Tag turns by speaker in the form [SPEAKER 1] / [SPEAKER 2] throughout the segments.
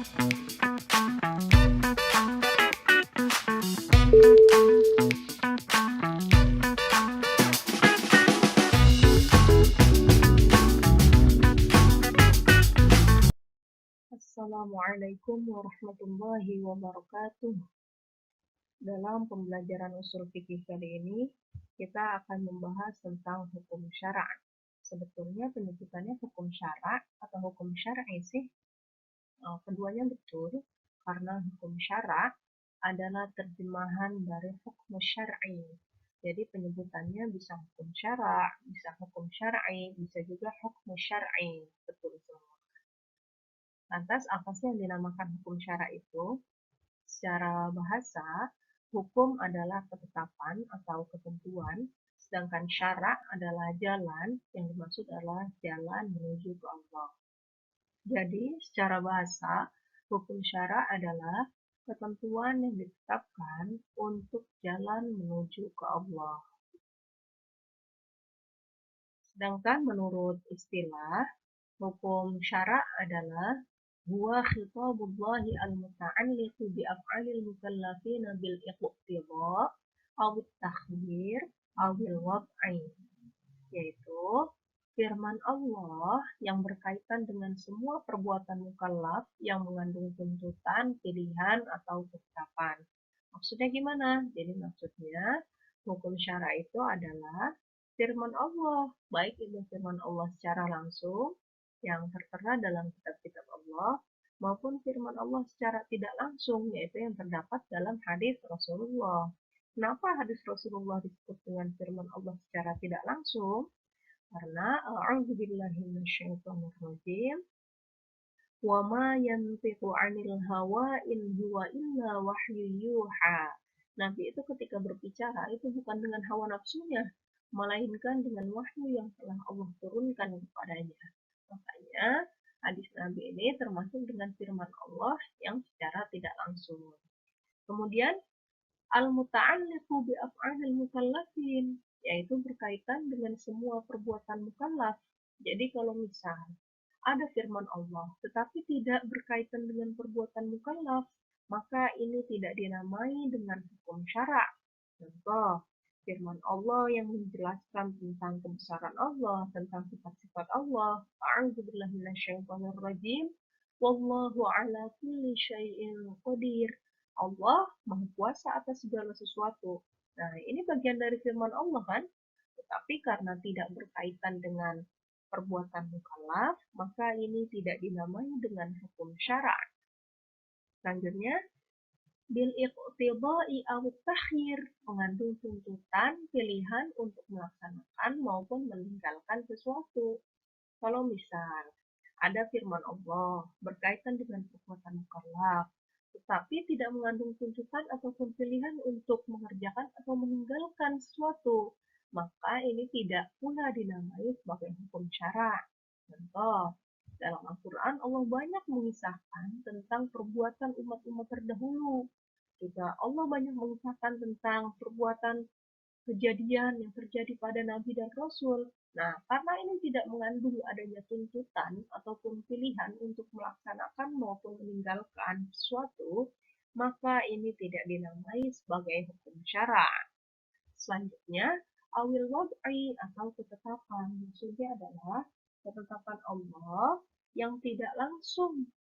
[SPEAKER 1] Assalamualaikum warahmatullahi wabarakatuh. Dalam pembelajaran usul fikih kali ini, kita akan membahas tentang hukum syara'. Sebetulnya penyebutannya hukum syara' atau hukum syar'i sih. Keduanya betul, karena hukum syara' adalah terjemahan dari hukum syar'i. Jadi penyebutannya bisa hukum syara', bisa hukum syar'i, bisa juga hukum syar'i. Betul semua. Lantas, apa sih yang dinamakan hukum syara' itu? Secara bahasa, hukum adalah ketetapan atau ketentuan, sedangkan syara' adalah jalan, yang dimaksud adalah jalan menuju ke Allah. Jadi, secara bahasa, hukum syara' adalah ketentuan yang ditetapkan untuk jalan menuju ke Allah. Sedangkan menurut istilah, hukum syara' adalah huwa khitabullahi al-muta'alliqu bi af'alil mukallafina bil iqtida' aw at-takhyir aw bil wad'i, yaitu firman Allah yang berkaitan dengan semua perbuatan mukallaf yang mengandung tuntutan, pilihan, atau ketetapan. Maksudnya gimana? Jadi maksudnya hukum syara' itu adalah firman Allah, baik itu firman Allah secara langsung yang tertera dalam kitab-kitab Allah, maupun firman Allah secara tidak langsung, yaitu yang terdapat dalam hadis Rasulullah. Kenapa hadis Rasulullah disebut dengan firman Allah secara tidak langsung? Karena a'udzubillahi minasyaitonirrajim, wa ma yantiqu 'anil hawa in huwa illa wahyu yuha. Nabi itu ketika berbicara itu bukan dengan hawa nafsunya, melainkan dengan wahyu yang telah Allah turunkan kepadanya. Makanya hadis Nabi ini termasuk dengan firman Allah yang secara tidak langsung. Kemudian al-muta'alliqu bi af'alil mukallafin, yaitu berkaitan dengan semua perbuatan mukallaf. Jadi kalau misal ada firman Allah tetapi tidak berkaitan dengan perbuatan mukallaf, maka ini tidak dinamai dengan hukum syara'. Contoh, firman Allah yang menjelaskan tentang kebesaran Allah, tentang sifat-sifat Allah. A'udzubillahi minasyaitonirrajim. Wallahu ala kulli syai'in qadir. Allah Maha Kuasa atas segala sesuatu. Nah, ini bagian dari firman Allah kan? Tetapi karena tidak berkaitan dengan perbuatan mukallaf, maka ini tidak dinamai dengan hukum syara'. Selanjutnya, bil iqtida'i aw takhyir, mengandung tuntutan, pilihan untuk melaksanakan maupun meninggalkan sesuatu. Kalau misal ada firman Allah berkaitan dengan perbuatan mukallaf, tetapi tidak mengandung tuntutan ataupun pilihan untuk mengerjakan atau meninggalkan sesuatu, maka ini tidak pula dinamai sebagai hukum syara'. Contoh, dalam Al-Quran Allah banyak mengisahkan tentang perbuatan umat-umat terdahulu. Juga Allah banyak mengisahkan tentang perbuatan kejadian yang terjadi pada Nabi dan Rasul. Nah, karena ini tidak mengandung adanya tuntutan ataupun pilihan untuk melaksanakan maupun meninggalkan sesuatu, maka ini tidak dinamai sebagai hukum syara'. Selanjutnya, awil wad'i atau ketetapan. Maksudnya adalah ketetapan Allah yang tidak langsung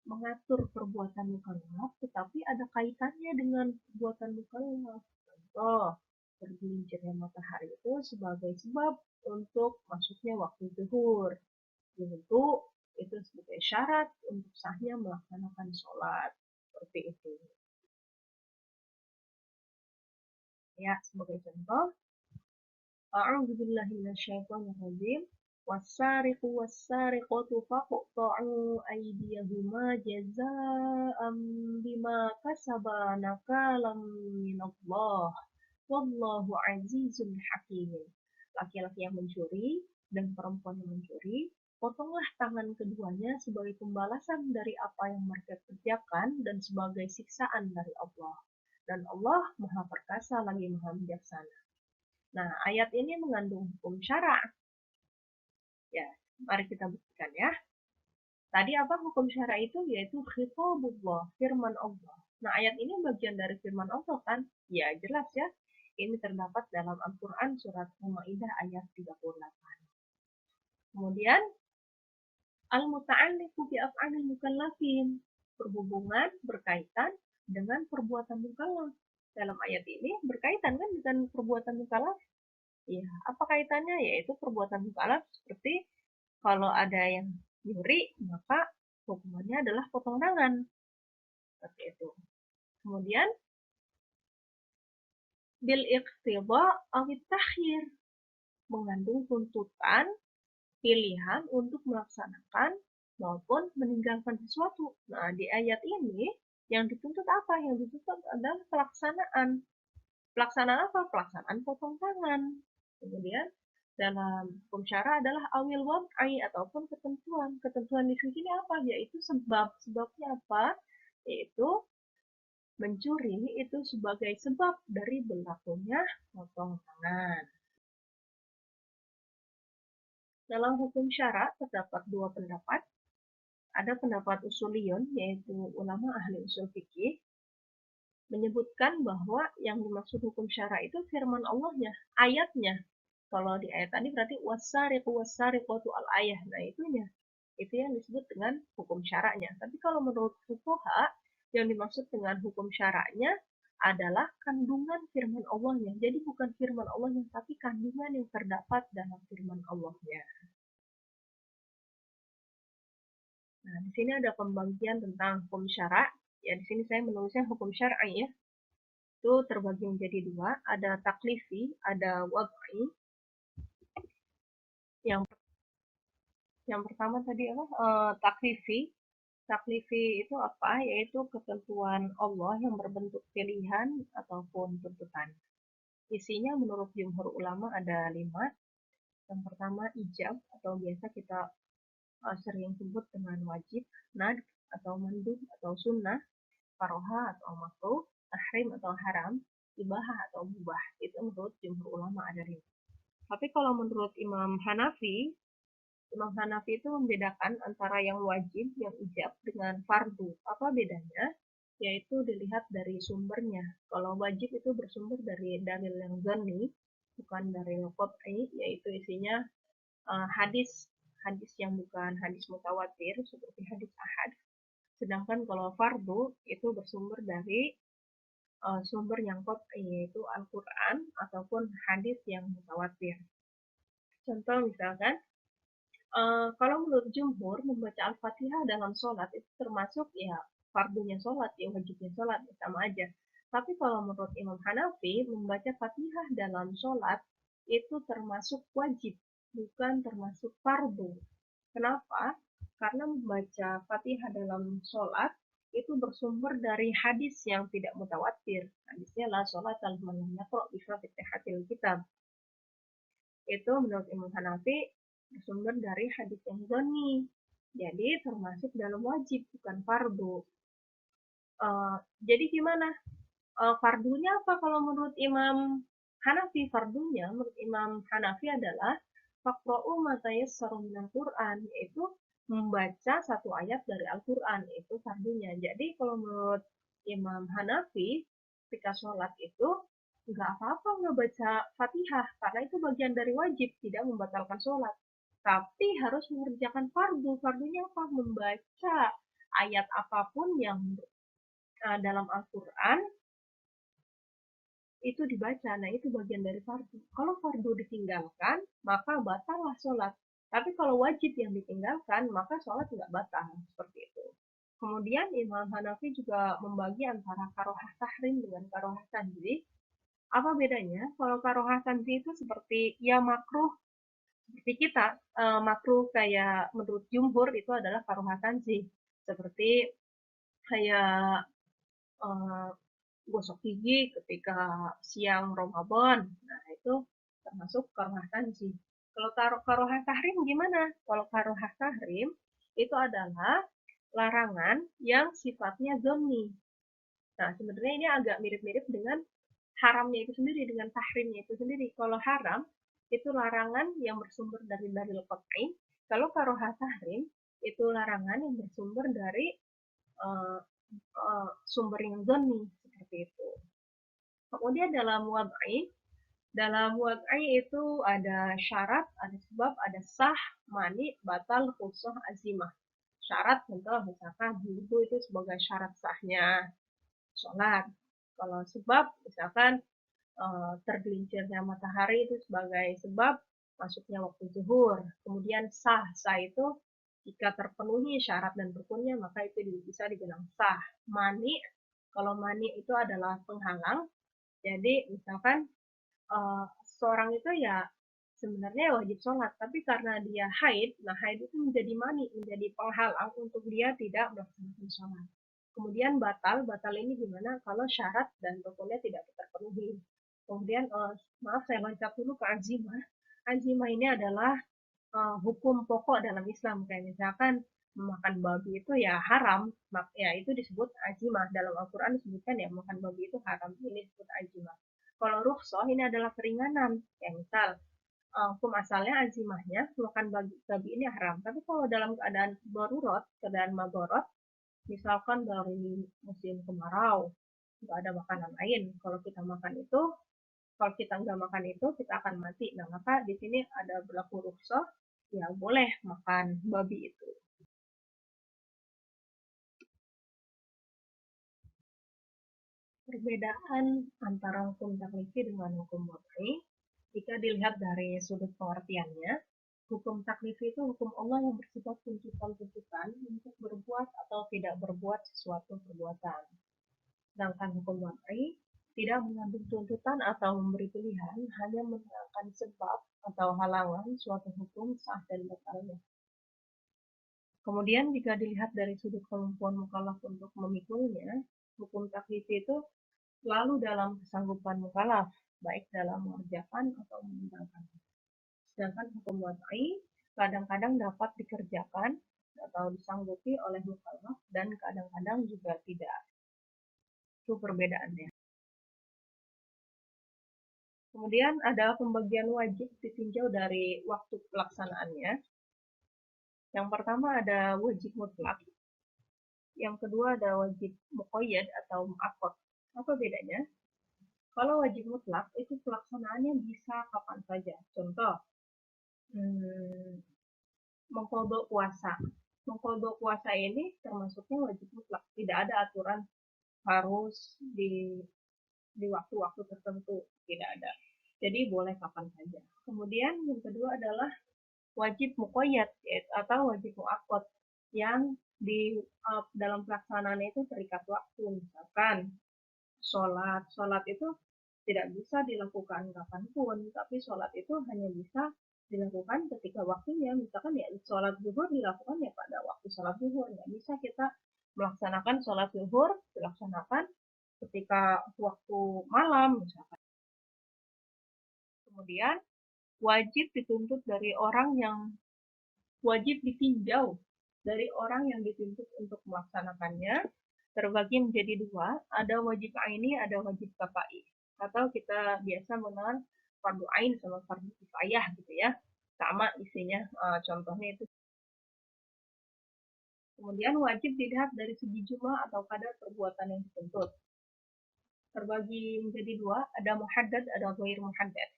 [SPEAKER 1] mengatur perbuatan mukallaf, tetapi ada kaitannya dengan perbuatan mukallaf. Contoh, tergelincirnya matahari itu sebagai sebab untuk masuknya waktu zuhur. Tentu itu sebagai syarat untuk sahnya melaksanakan sholat. Seperti itu. Ya, sebagai contoh, a'udzubillahi minasyaitonirrajim. Wassariqu wassariqatu faqta'u aydiyahuma jazaa'an bima kasaba nakalam minallah. Wallahu azizun hakim. Laki-laki yang mencuri dan perempuan yang mencuri, potonglah tangan keduanya sebagai pembalasan dari apa yang mereka kerjakan dan sebagai siksaan dari Allah. Dan Allah Maha Perkasa lagi Maha Bijaksana. Nah, ayat ini mengandung hukum syara'. Ya, mari kita buktikan ya. Tadi apa hukum syara itu? Yaitu khitabullah, firman Allah. Nah, ayat ini bagian dari firman Allah kan? Ya, jelas ya. Ini terdapat dalam Al-Quran surat Al-Ma'idah ayat 38. Kemudian, al-muta'alliqu bi af'alil mukallafin. Berhubungan, berkaitan dengan perbuatan mukallaf. Dalam ayat ini berkaitan kan dengan perbuatan mukallaf? Ya, apa kaitannya? Yaitu perbuatan mukallaf seperti kalau ada yang nyuri, maka hukumannya adalah potong tangan. Seperti itu. Kemudian, bil iqtida awit takhir. Mengandung tuntutan, pilihan untuk melaksanakan maupun meninggalkan sesuatu. Nah, di ayat ini, yang dituntut apa? Yang dituntut adalah pelaksanaan. Pelaksanaan apa? Pelaksanaan potong tangan. Kemudian, dalam hukum syara adalah awil wad'i ataupun ketentuan. Ketentuan di sini apa? Yaitu sebab. Sebabnya apa? Yaitu mencuri itu sebagai sebab dari berlakunya potong tangan. Dalam hukum syara terdapat dua pendapat. Ada pendapat usuliyun, yaitu ulama ahli usul fikih, menyebutkan bahwa yang dimaksud hukum syara itu firman Allahnya, ayatnya. Kalau di ayat tadi berarti wasariqu wasariqatu al-ayah. Nah, itunya. Itu yang disebut dengan hukum syara'nya. Tapi kalau menurut fuqaha, yang dimaksud dengan hukum syara'nya adalah kandungan firman Allahnya. Jadi bukan firman Allahnya, tapi kandungan yang terdapat dalam firman Allahnya. Nah, di sini ada pembagian tentang hukum syara'. Ya, di sini saya menulisnya hukum syar'i ya. Itu terbagi menjadi dua, ada taklifi, ada wad'i. Yang yang pertama tadi apa? Taklifi. Taklifi itu apa? Yaitu ketentuan Allah yang berbentuk pilihan ataupun tuntutan. Isinya menurut jumhur ulama ada 5. Yang pertama ijab atau biasa kita sering sebut dengan wajib, nad atau mandub atau sunnah, karoha atau makruh, tahrim atau haram, ibahah atau mubah. Itu menurut jumhur ulama ada 5. Tapi kalau menurut Imam Hanafi itu membedakan antara yang wajib, yang ijab dengan fardu. Apa bedanya? Yaitu dilihat dari sumbernya. Kalau wajib itu bersumber dari dalil yang zanni, bukan dari qat'i, yaitu isinya hadis hadis yang bukan hadis mutawatir seperti hadis ahad. Sedangkan kalau fardu itu bersumber dari sumber yang qat'i, yaitu Al-Quran ataupun hadis yang mutawatir. Contoh misalkan, kalau menurut jumhur, membaca Al-Fatihah dalam sholat itu termasuk ya fardunya sholat, ya wajibnya sholat, ya sama aja. Tapi kalau menurut Imam Hanafi, membaca Fatihah dalam sholat itu termasuk wajib, bukan termasuk fardu. Kenapa? Karena membaca Fatihah dalam sholat itu bersumber dari hadis yang tidak mutawatir. Hadisnya la sholat al-man yaqra' bi fatihatil kitab. Itu menurut Imam Hanafi bersumber dari hadis yang dhani. Jadi termasuk dalam wajib, bukan fardu. Jadi gimana? Fardunya apa kalau menurut Imam Hanafi? Fardunya menurut Imam Hanafi adalah faqra'u ma tayassara minal Qur'an, yaitu membaca satu ayat dari Al-Quran, itu fardunya. Jadi kalau menurut Imam Hanafi, ketika sholat itu nggak apa-apa nggak baca Fatihah, karena itu bagian dari wajib, tidak membatalkan sholat. Tapi harus mengerjakan fardu. Fardunya apa? Membaca ayat apapun yang dalam Al-Quran itu dibaca. Nah, itu bagian dari fardu. Kalau fardu ditinggalkan, maka batallah sholat. Tapi kalau wajib yang ditinggalkan, maka sholat tidak batal. Seperti itu. Kemudian Imam Hanafi juga membagi antara karohah tahrim dengan karohah tanzih. Apa bedanya? Kalau karohah tanzih itu seperti ya makruh, seperti kita, makruh kayak menurut jumhur itu adalah karohah tanzih. Seperti kayak eh, gosok gigi ketika siang Ramadan. Nah, itu termasuk karohah tanzih. Kalau karohah tahrim gimana? Kalau karohah tahrim itu adalah larangan yang sifatnya zonni. Nah, sebenarnya ini agak mirip-mirip dengan haramnya itu sendiri, dengan tahrimnya itu sendiri. Kalau haram, itu larangan yang bersumber dari dalil qat'i. Kalau karohah tahrim, Itu larangan yang bersumber dari uh, sumber yang zonni seperti itu. Kemudian dalam wad'i itu ada syarat, ada sebab, ada sah, mani, batal, khusuh, azimah. Syarat contoh misalkan wudhu itu sebagai syarat sahnya sholat. Kalau sebab misalkan tergelincirnya matahari itu sebagai sebab masuknya waktu zuhur. Kemudian sah itu jika terpenuhi syarat dan rukunnya maka itu bisa dibilang sah. Mani, kalau mani itu adalah penghalang. Jadi misalkan seorang itu ya sebenarnya wajib sholat, tapi karena dia haid, nah haid itu menjadi mani, menjadi penghalang untuk dia tidak melaksanakan sholat. Kemudian batal ini gimana kalau syarat dan rukunnya tidak terpenuhi. Kemudian maaf saya loncat dulu ke azimah. Azimah ini adalah hukum pokok dalam Islam, kayak misalkan memakan babi itu ya haram, ya itu disebut azimah. Dalam Al-Quran disebutkan ya makan babi itu haram, ini disebut azimah. Kalau rukhsah ini adalah keringanan, ya misal hukum asalnya azimahnya makan babi ini haram, tapi kalau dalam keadaan darurat, keadaan madorot, misalkan dari musim kemarau nggak ada makanan lain, kalau kita makan itu, kalau kita nggak makan itu kita akan mati. Nah maka di sini ada berlaku rukhsah, ya boleh makan babi itu. Perbedaan antara hukum taklifi dengan hukum wad'i, jika dilihat dari sudut pengertiannya, hukum taklifi itu hukum Allah yang bersifat tuntutan-tuntutan untuk berbuat atau tidak berbuat sesuatu perbuatan. Sedangkan hukum wad'i tidak mengandung tuntutan atau memberi pilihan, hanya menerangkan sebab atau halangan suatu hukum sah dan batalnya. Kemudian jika dilihat dari sudut kemampuan mukallaf untuk memikulnya, hukum taklif itu selalu dalam kesanggupan mukallaf, baik dalam mengerjakan atau meninggalkan. Sedangkan hukum wad'i kadang-kadang dapat dikerjakan atau disanggupi oleh mukallaf dan kadang-kadang juga tidak. Itu perbedaannya. Kemudian ada pembagian wajib ditinjau dari waktu pelaksanaannya. Yang pertama ada wajib mutlak. Yang kedua ada wajib muqayyad atau mu'akkad. Apa bedanya? Kalau wajib mutlak itu pelaksanaannya bisa kapan saja. Contoh, mengqadha puasa. Mengqadha puasa ini termasuknya wajib mutlak. Tidak ada aturan harus di waktu-waktu tertentu. Tidak ada. Jadi boleh kapan saja. Kemudian yang kedua adalah wajib muqayyad atau wajib muakkad yang di dalam pelaksanaan itu terikat waktu. Misalkan sholat itu tidak bisa dilakukan kapanpun, tapi sholat itu hanya bisa dilakukan ketika waktunya. Misalkan ya sholat zuhur dilakukan ya pada waktu sholat zuhur, nggak bisa kita melaksanakan sholat zuhur dilaksanakan ketika waktu malam misalkan. Kemudian wajib dituntut dari orang yang wajib ditinjau dari orang yang dituntut untuk melaksanakannya terbagi menjadi dua, ada wajib aini, ada wajib kafai. Atau kita biasa mengenal fardu ain sama fardu kifayah gitu ya. Sama isinya, contohnya itu. Kemudian wajib dilihat dari segi jumlah atau kadar perbuatan yang dituntut. Terbagi menjadi dua, ada muhaddad, ada ghair muhaddad.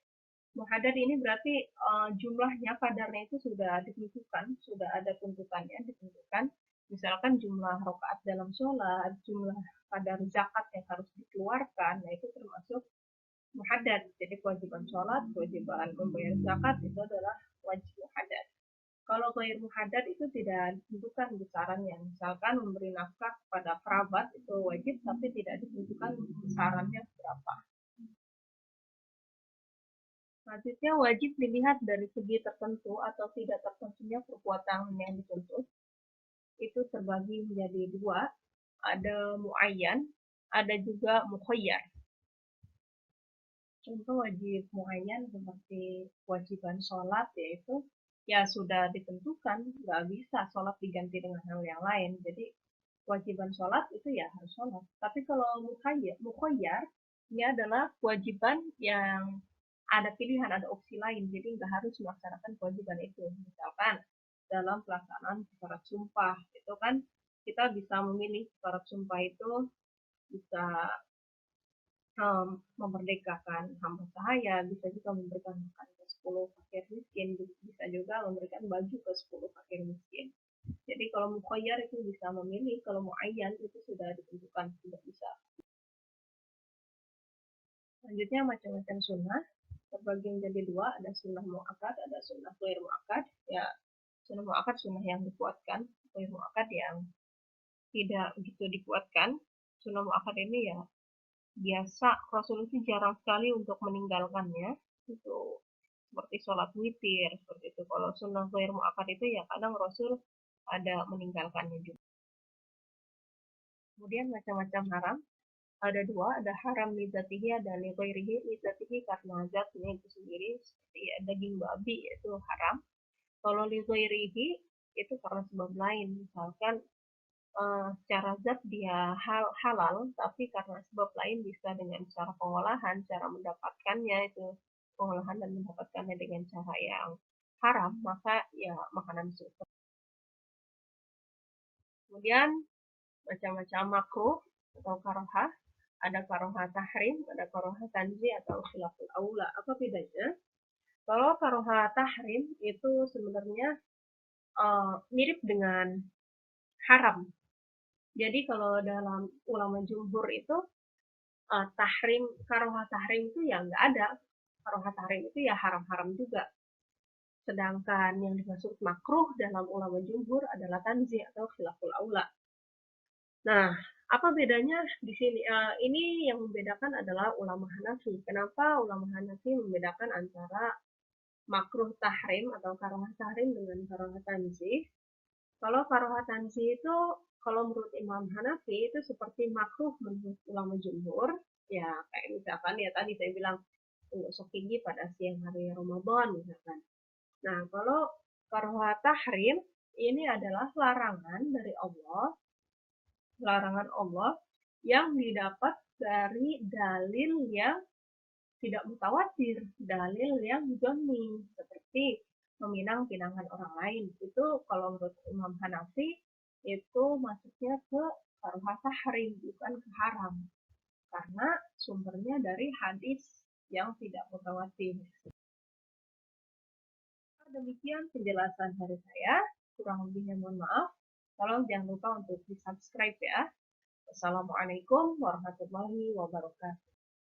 [SPEAKER 1] Muhaddad ini berarti jumlahnya, kadarnya itu sudah ditentukan, sudah ada tuntutannya ditentukan. Misalkan jumlah rakaat dalam sholat, jumlah kadar zakat yang harus dikeluarkan, nah itu termasuk muhaddad. Jadi kewajiban sholat, kewajiban membayar zakat itu adalah wajib muhaddad. Kalau ghair muhaddad itu tidak ditentukan besarannya. Misalkan memberi nafkah kepada kerabat itu wajib, tapi tidak ditentukan besarannya berapa. Selanjutnya wajib dilihat dari segi tertentu atau tidak tertentunya perbuatan yang dituntut. Itu terbagi menjadi dua, ada muayyan, ada juga mukhayyar. Contoh wajib muayyan seperti kewajiban sholat, yaitu ya sudah ditentukan, nggak bisa sholat diganti dengan hal yang lain. Jadi kewajiban sholat itu ya harus sholat. Tapi kalau mukhayyar ini adalah kewajiban yang ada pilihan, ada opsi lain, jadi nggak harus melaksanakan kewajiban itu. Misalkan dalam pelaksanaan syarat sumpah. Itu kan kita bisa memilih syarat sumpah itu bisa memerdekakan hamba sahaya, bisa juga memberikan makan ke 10 fakir miskin, bisa juga memberikan baju ke 10 fakir miskin. Jadi kalau mukhayyar itu bisa memilih, kalau muayyan itu sudah ditentukan, tidak bisa. Selanjutnya macam-macam sunnah, terbagi menjadi dua, ada sunnah mu'akkad, ada sunnah ghair mu'akkad. Ya, sunnah mu'akkad sunnah yang dikuatkan, ghair mu'akkad yang tidak begitu dikuatkan. Sunnah mu'akkad ini ya biasa Rasul itu jarang sekali untuk meninggalkannya. Itu seperti sholat witir, seperti itu. Kalau sunnah ghair mu'akkad itu ya kadang Rasul ada meninggalkannya juga. Kemudian macam-macam haram, ada dua, ada haram lizatihi, ada lighairihi. Lizatihi karena zatnya itu sendiri, seperti ya, daging babi itu haram. Kalau lighairihi itu karena sebab lain, misalkan secara zat dia halal, tapi karena sebab lain bisa dengan cara pengolahan, cara mendapatkannya itu pengolahan dan mendapatkannya dengan cara yang haram, maka ya makanan itu. Kemudian macam-macam makruh atau karohah, ada karohah tahrim, ada karohah tanzi atau khilaful aula. Apa bedanya? Kalau karohah tahrim itu sebenarnya mirip dengan haram. Jadi kalau dalam ulama jumhur itu tahrim, karohah tahrim itu ya nggak ada. Karohah tahrim itu ya haram-haram juga. Sedangkan yang dimaksud makruh dalam ulama jumhur adalah tanzi atau khilaful aula. Nah, apa bedanya di sini? Ini yang membedakan adalah ulama Hanafi. Kenapa ulama Hanafi membedakan antara makruh tahrim atau karohah tahrim dengan karohah tanzih? Kalau karohah tanzih itu, kalau menurut Imam Hanafi itu seperti makruh menurut ulama jumhur. Ya, kayak misalkan ya tadi saya bilang menggosok gigi pada siang hari Ramadan misalkan. Nah, kalau karohah tahrim ini adalah larangan dari Allah, larangan Allah yang didapat dari dalil yang tidak mutawatir, dalil yang jami, seperti meminang pinangan orang lain. Itu kalau menurut Imam Hanafi itu masuknya ke karuhah tahrim, bukan ke haram. Karena sumbernya dari hadis yang tidak mutawatir. Demikian penjelasan dari saya. Kurang lebihnya mohon maaf. Tolong jangan lupa untuk di subscribe ya. Wassalamualaikum warahmatullahi wabarakatuh.